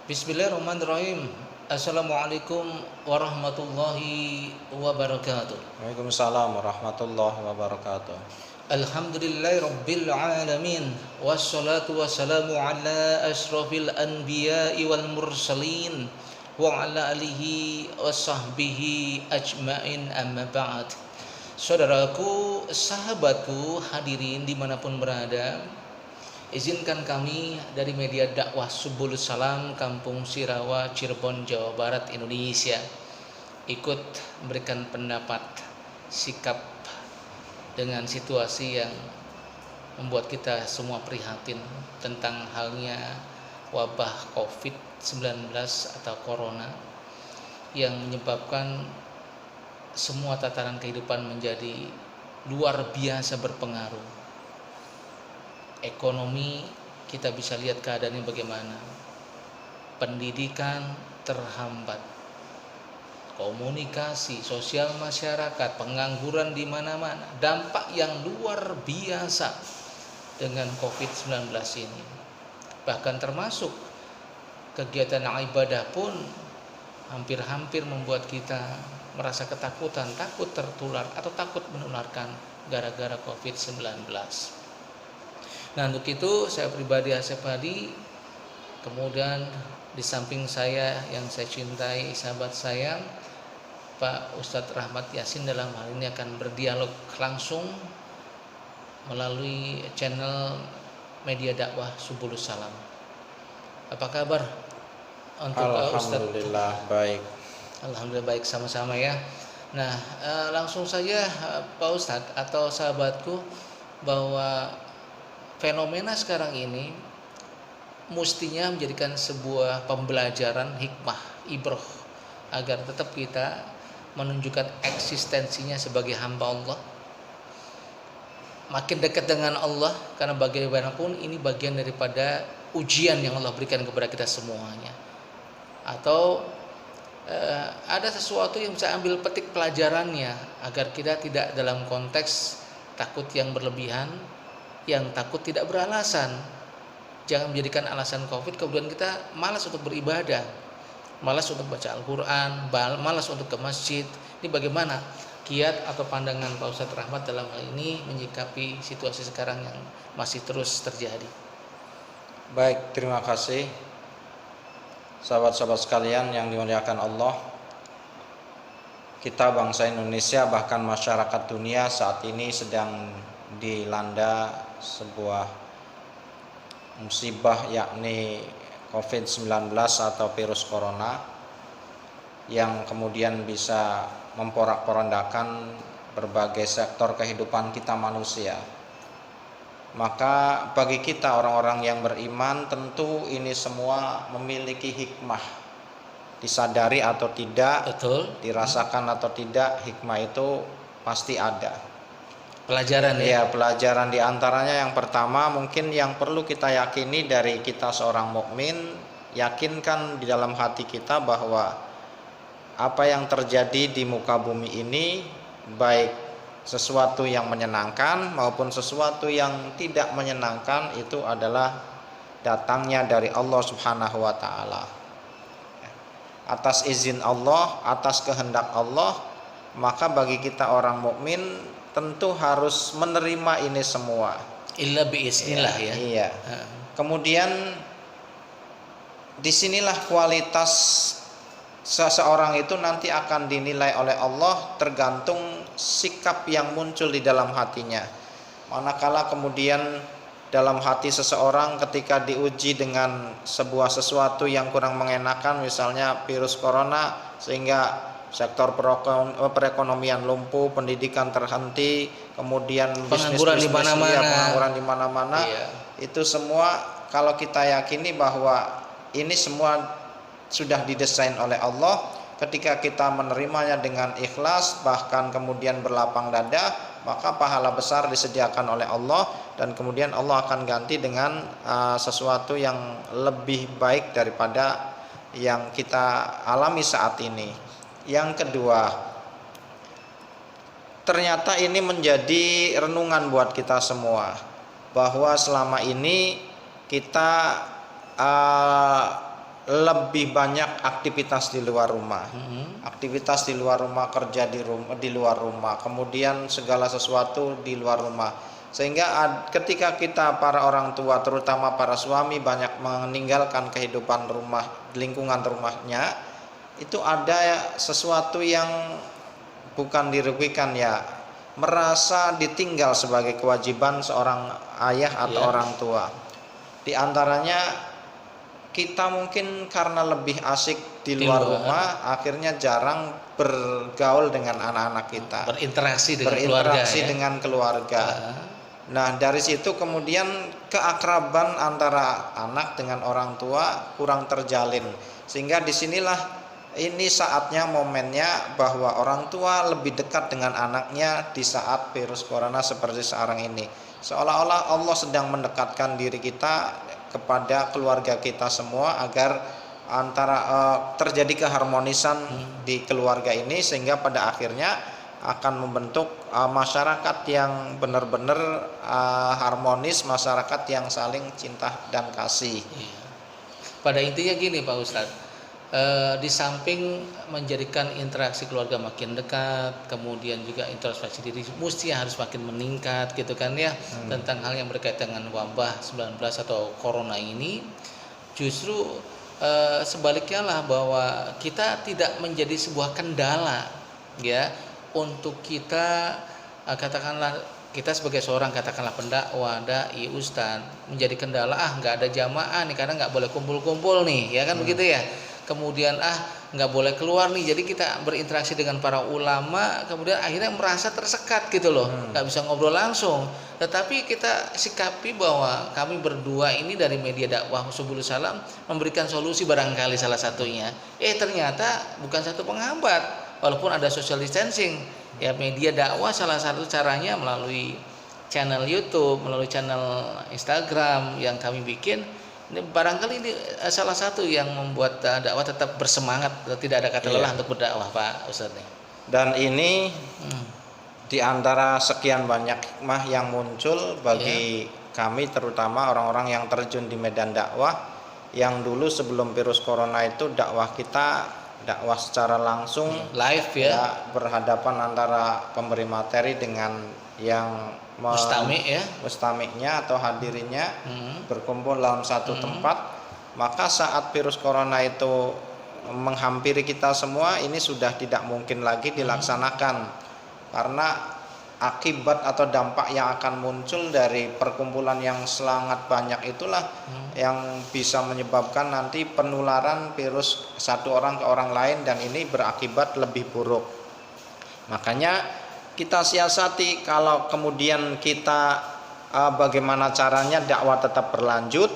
Bismillahirrahmanirrahim. Assalamualaikum warahmatullahi wabarakatuh. Waalaikumsalam warahmatullahi wabarakatuh. Alhamdulillahi rabbil alamin. Wassalatu wassalamu ala ashrafil anbiya'i wal mursalin wa ala alihi wa sahbihi ajma'in, amma ba'd. Saudaraku, sahabatku, hadirin dimanapun berada, izinkan kami dari media dakwah Subulus Salam, Kampung Sirawa, Cirebon, Jawa Barat, Indonesia, ikut memberikan pendapat, sikap dengan situasi yang membuat kita semua prihatin tentang halnya wabah COVID-19 atau Corona yang menyebabkan semua tataran kehidupan menjadi luar biasa berpengaruh. Ekonomi kita bisa lihat keadaannya bagaimana. Pendidikan terhambat. Komunikasi, sosial masyarakat, pengangguran di mana-mana. Dampak yang luar biasa dengan COVID-19 ini. Bahkan termasuk kegiatan ibadah pun hampir-hampir membuat kita merasa ketakutan, takut tertular atau takut menularkan gara-gara COVID-19. Nah, untuk itu saya pribadi, Asep Hadi, kemudian di samping saya yang saya cintai, sahabat saya Pak Ustadz Rahmat Yasin, dalam hal ini akan berdialog langsung melalui channel media dakwah Subulus Salam. Apa kabar untuk Ustadz? Alhamdulillah baik. Alhamdulillah baik, sama-sama ya. Nah, langsung saja Pak Ustadz atau sahabatku, bahwa fenomena sekarang ini mestinya menjadikan sebuah pembelajaran, hikmah, ibroh, agar tetap kita menunjukkan eksistensinya sebagai hamba Allah, makin dekat dengan Allah, karena bagaimanapun ini bagian daripada ujian yang Allah berikan kepada kita semuanya. Atau ada sesuatu yang bisa ambil petik pelajarannya, agar kita tidak dalam konteks takut yang berlebihan, yang takut tidak beralasan. Jangan menjadikan alasan COVID kemudian kita malas untuk beribadah, malas untuk baca Al-Quran, malas untuk ke masjid. Ini bagaimana kiat atau pandangan Pak Ustadz Rahmat dalam hal ini menyikapi situasi sekarang yang masih terus terjadi? Baik, terima kasih sahabat-sahabat sekalian yang dimuliakan Allah. Kita bangsa Indonesia, bahkan masyarakat dunia saat ini sedang dilanda sebuah musibah, yakni COVID-19 atau virus corona, yang kemudian bisa memporak-porandakan berbagai sektor kehidupan kita manusia. Maka bagi kita orang-orang yang beriman, tentu ini semua memiliki hikmah. Disadari atau tidak, Betul. dirasakan atau tidak, hikmah itu pasti ada. Pelajaran ya. Pelajaran diantaranya yang pertama, mungkin yang perlu kita yakini dari kita seorang mukmin, yakinkan di dalam hati kita bahwa apa yang terjadi di muka bumi ini, baik sesuatu yang menyenangkan maupun sesuatu yang tidak menyenangkan, itu adalah datangnya dari Allah Subhanahu wa Ta'ala. Atas izin Allah, atas kehendak Allah, maka bagi kita orang mukmin tentu harus menerima ini semua. Illa biiznillah ya. Iya. Kemudian disinilah kualitas seseorang itu nanti akan dinilai oleh Allah tergantung sikap yang muncul di dalam hatinya. Manakala kemudian dalam hati seseorang ketika diuji dengan sebuah sesuatu yang kurang mengenakan, misalnya virus corona, sehingga sektor perekonomian lumpuh, pendidikan terhenti, kemudian pengangguran di mana-mana, pengangguran di mana-mana, itu semua kalau kita yakini bahwa ini semua sudah didesain oleh Allah, ketika kita menerimanya dengan ikhlas, bahkan kemudian berlapang dada, maka pahala besar disediakan oleh Allah, dan kemudian Allah akan ganti dengan sesuatu yang lebih baik daripada yang kita alami saat ini. Yang kedua, ternyata ini menjadi renungan buat kita semua, bahwa selama ini kita lebih banyak aktivitas di luar rumah, aktivitas di luar rumah, kerja di luar rumah, kemudian segala sesuatu di luar rumah, sehingga ketika kita para orang tua, terutama para suami, banyak meninggalkan kehidupan rumah, lingkungan rumahnya, itu ada sesuatu yang bukan dirugikan ya, merasa ditinggal sebagai kewajiban seorang ayah atau orang tua. Di antaranya kita mungkin karena lebih asik di luar rumah, akhirnya jarang bergaul dengan anak-anak kita, berinteraksi dengan keluarga. Nah, dari situ kemudian keakraban antara anak dengan orang tua kurang terjalin, sehingga disinilah ini saatnya, momennya bahwa orang tua lebih dekat dengan anaknya di saat virus corona seperti sekarang ini. Seolah-olah Allah sedang mendekatkan diri kita kepada keluarga kita semua, agar terjadi keharmonisan di keluarga ini, sehingga pada akhirnya akan membentuk masyarakat yang benar-benar harmonis, masyarakat yang saling cinta dan kasih. Pada intinya gini Pak Ustadz, di samping menjadikan interaksi keluarga makin dekat, kemudian juga introspeksi diri mesti harus makin meningkat gitu kan ya, tentang hal yang berkaitan dengan wabah 19 atau corona ini. Justru sebaliknya lah, bahwa kita tidak menjadi sebuah kendala ya untuk kita, katakanlah kita sebagai seorang katakanlah pendakwah, dai, ustadz, menjadi kendala, nggak ada jamaah nih karena nggak boleh kumpul-kumpul nih ya kan, begitu ya. Kemudian nggak boleh keluar nih, jadi kita berinteraksi dengan para ulama, kemudian akhirnya merasa tersekat gitu loh, nggak bisa ngobrol langsung. Tetapi kita sikapi bahwa kami berdua ini dari media dakwah Subulus Salam memberikan solusi barangkali salah satunya. Ternyata bukan satu penghambat, walaupun ada social distancing ya. Media dakwah salah satu caranya melalui channel YouTube, melalui channel Instagram yang kami bikin. Ini barangkali ini salah satu yang membuat dakwah tetap bersemangat, tidak ada kata lelah untuk berdakwah Pak Ustadz. Dan ini di antara sekian banyak hikmah yang muncul bagi kami, terutama orang-orang yang terjun di medan dakwah, yang dulu sebelum virus corona itu dakwah kita dakwah secara langsung, live ya, berhadapan antara pemberi materi dengan yang mustamiknya atau hadirinnya, berkumpul dalam satu tempat. Maka saat virus corona itu menghampiri kita semua, ini sudah tidak mungkin lagi dilaksanakan, karena akibat atau dampak yang akan muncul dari perkumpulan yang sangat banyak itulah yang bisa menyebabkan nanti penularan virus satu orang ke orang lain, dan ini berakibat lebih buruk. Makanya kita siasati, kalau kemudian kita bagaimana caranya dakwah tetap berlanjut,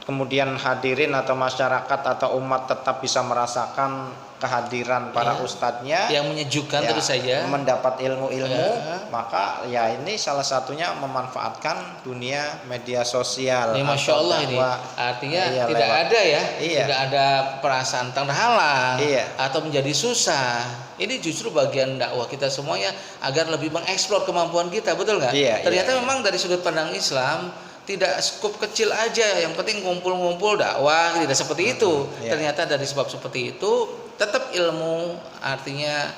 kemudian hadirin atau masyarakat atau umat tetap bisa merasakan kehadiran para ustadznya yang menyejukkan, terus saja mendapat ilmu-ilmu, maka ya ini salah satunya memanfaatkan dunia media sosial. Masya Allah, ini artinya tidak ada tidak ada perasaan terhalang atau menjadi susah. Ini justru bagian dakwah kita semuanya agar lebih mengeksplor kemampuan kita, betul nggak? Ternyata memang dari sudut pandang Islam tidak skup kecil aja, yang penting ngumpul-ngumpul dakwah, tidak seperti itu. Ternyata dari sebab seperti itu tetap ilmu, artinya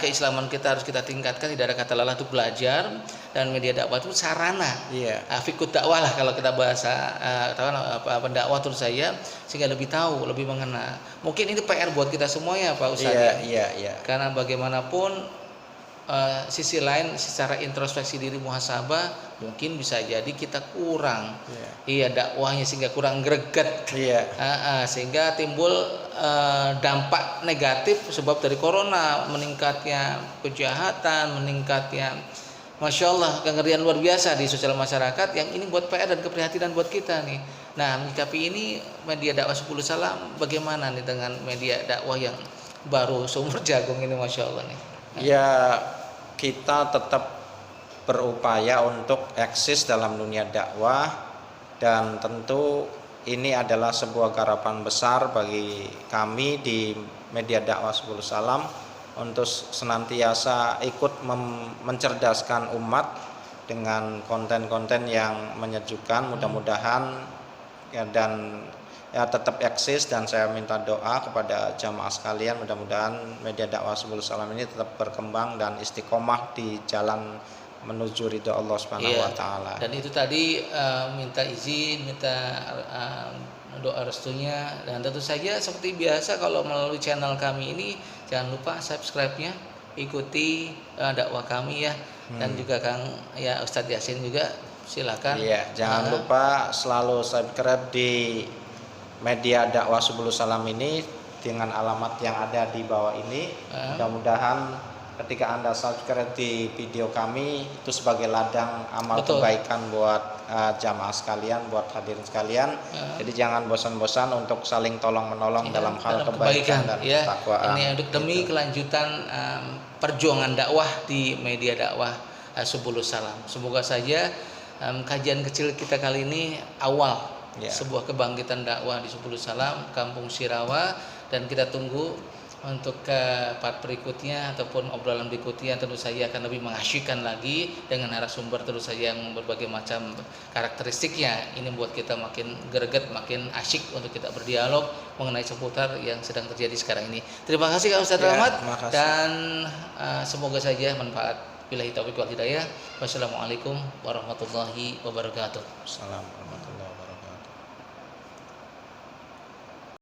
keislaman kita harus kita tingkatkan, tidak ada kata lelah untuk belajar, dan media dakwah itu sarana fikut dakwah lah kalau kita bahasa pendakwah terus saya, sehingga lebih tahu, lebih mengena. Mungkin ini PR buat kita semuanya Pak Ustadz. Karena bagaimanapun sisi lain secara introspeksi diri, muhasabah, mungkin bisa jadi kita kurang dakwahnya, sehingga kurang greget, sehingga timbul dampak negatif sebab dari corona, meningkatnya kejahatan, meningkatnya Masya Allah kengerian luar biasa di sosial masyarakat, yang ini buat PR dan keprihatinan buat kita nih. Nah, menyikapi ini media dakwah Subulus Salam bagaimana nih dengan media dakwah yang baru sumur jagung ini, Masya Allah nih? Kita tetap berupaya untuk eksis dalam dunia dakwah, dan tentu ini adalah sebuah garapan besar bagi kami di media dakwah Subulus Salam untuk senantiasa ikut mencerdaskan umat dengan konten-konten yang menyejukkan. Mudah-mudahan ya, dan ya tetap eksis, dan saya minta doa kepada jamaah sekalian, mudah-mudahan media dakwah Subul Salam ini tetap berkembang dan istiqomah di jalan menuju ridho Allah Subhanahu wa taala. Dan itu tadi minta izin, minta doa restunya, dan tentu saja seperti biasa kalau melalui channel kami ini jangan lupa subscribe-nya, ikuti dakwah kami ya. Dan juga Kang ya Ustadz Yasin juga silakan. Iya, jangan lupa selalu subscribe di media dakwah Subul Salam ini dengan alamat yang ada di bawah ini. Mudah-mudahan ketika Anda subscribe di video kami itu sebagai ladang amal kebaikan buat jamaah sekalian, buat hadirin sekalian. Jadi jangan bosan-bosan untuk saling tolong-menolong dalam hal kebaikan dan ketakwaan. Ini untuk demi kelanjutan perjuangan dakwah di media dakwah Subul Salam. Semoga saja kajian kecil kita kali ini awal sebuah kebangkitan dakwah di Subul Salam, Kampung Sirawa, dan kita tunggu untuk ke part berikutnya ataupun obrolan berikutnya tentu saja akan lebih mengasyikkan lagi dengan narasumber tentu saja yang berbagai macam karakteristiknya. Ini membuat kita makin greget, makin asyik untuk kita berdialog mengenai seputar yang sedang terjadi sekarang ini. Terima kasih Kak Ustadz Rahmat, dan semoga saja manfaat. Billahi taufiq wal hidayah. Wassalamualaikum warahmatullahi wabarakatuh. Assalamualaikum.